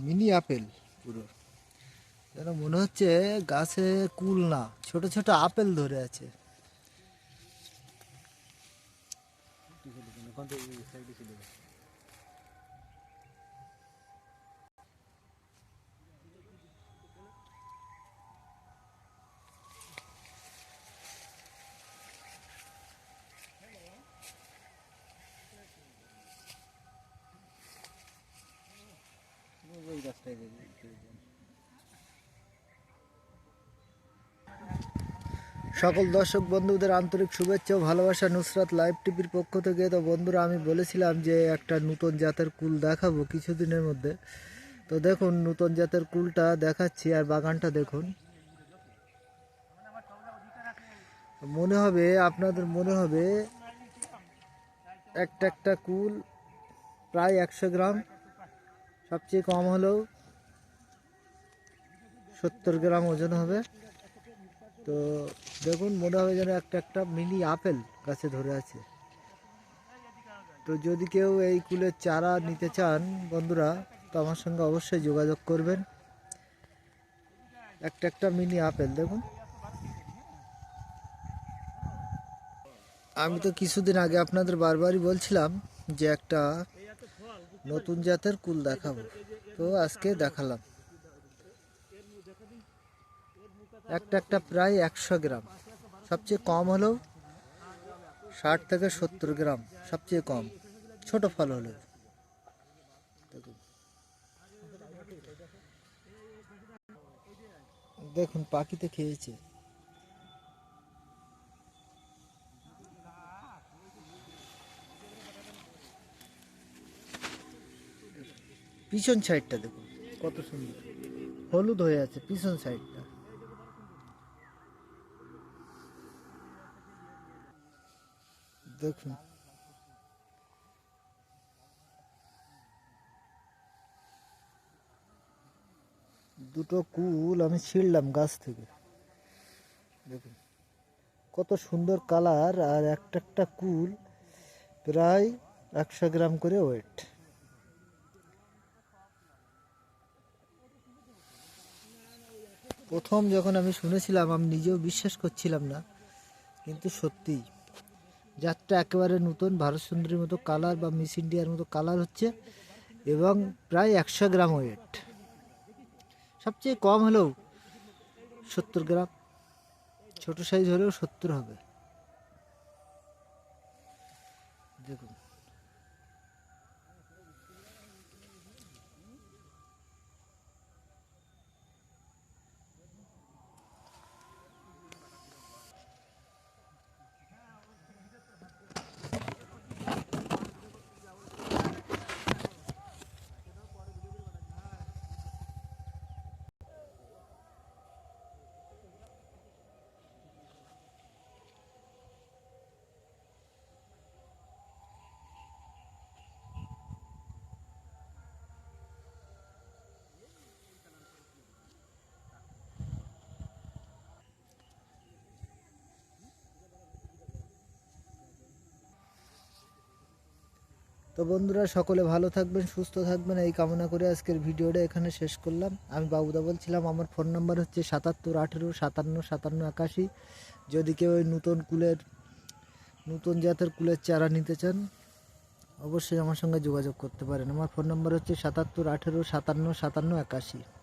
Mini apple পুরো যেন মনে হচ্ছে গাছে কুল না, ছোট ছোট আপেল ধরে আছে। সকল দর্শক বন্ধুদের আন্তরিক শুভেচ্ছা ও ভালোবাসা নুসরাত লাইভ টিভির পক্ষ থেকে। তো বন্ধুরা, আমি বলেছিলাম যে একটা নতুন জাতের কুল দেখাবো কিছুদিনের মধ্যে। তো দেখুন নতুন জাতের কুলটা দেখাচ্ছি, আর বাগানটা দেখুন। মনে হবে আপনাদের মনে হবে একটা কুল প্রায় 100 গ্রাম, সবচেয়ে কম হলেও 70 গ্রাম ওজন হবে। তো দেখুন মনে হবে যেন একটা মিনি আপেল গাছে ধরে আছে। তো যদি কেউ এই কুলের চারা নিতে চান বন্ধুরা, তো আমার সঙ্গে অবশ্যই যোগাযোগ করবেন। একটা মিনি আপেল দেখুন। আমি তো কিছুদিন আগে আপনাদের বারবারই বলছিলাম যে একটা নতুন জাতের কুল দেখাবো, তো আজকে দেখালাম। একটা প্রায় 100 গ্রাম, সবচেয়ে কম হলেও 60 থেকে 70 গ্রাম, সবচেয়ে কম ছোট ফল হলো। দেখুন পাখিতে খেয়েছে। পিছন সাইডটা দেখুন কত সুন্দর, হলুদ হয়ে আছে পিছন সাইডটা। দেখুন দুটো কুল আমি ছিঁড়লাম গাছ থেকে। দেখুন কত সুন্দর কালার, আর একটা কুল প্রায় 100 গ্রাম করে ওয়েট। প্রথম যখন আমি শুনেছিলাম আমি নিজেও বিশ্বাস করছিলাম না, কিন্তু সত্যি জাতটা একেবারে নতুন, ভারত সুন্দরীর মতো কালার বা মিস ইন্ডিয়ার মতো কালার হচ্ছে, এবং প্রায় 100 গ্রাম ওয়েট, সবচেয়ে কম হলেও 70 গ্রাম, ছোট সাইজ হলেও 70 হবে। দেখুন তো বন্ধুরা, সকলে ভালো থাকবেন, সুস্থ থাকবেন, এই কামনা করে আজকের ভিডিওটা এখানে শেষ করলাম। আমি বাবুদা বলছিলাম, আমার ফোন নাম্বার হচ্ছে 77 18 57 81। যদি কেউ ওই নতুন জাতের কুলের চারা নিতে চান অবশ্যই আমার সঙ্গে যোগাযোগ করতে পারেন। আমার ফোন নাম্বার হচ্ছে 77 18 57 57 81।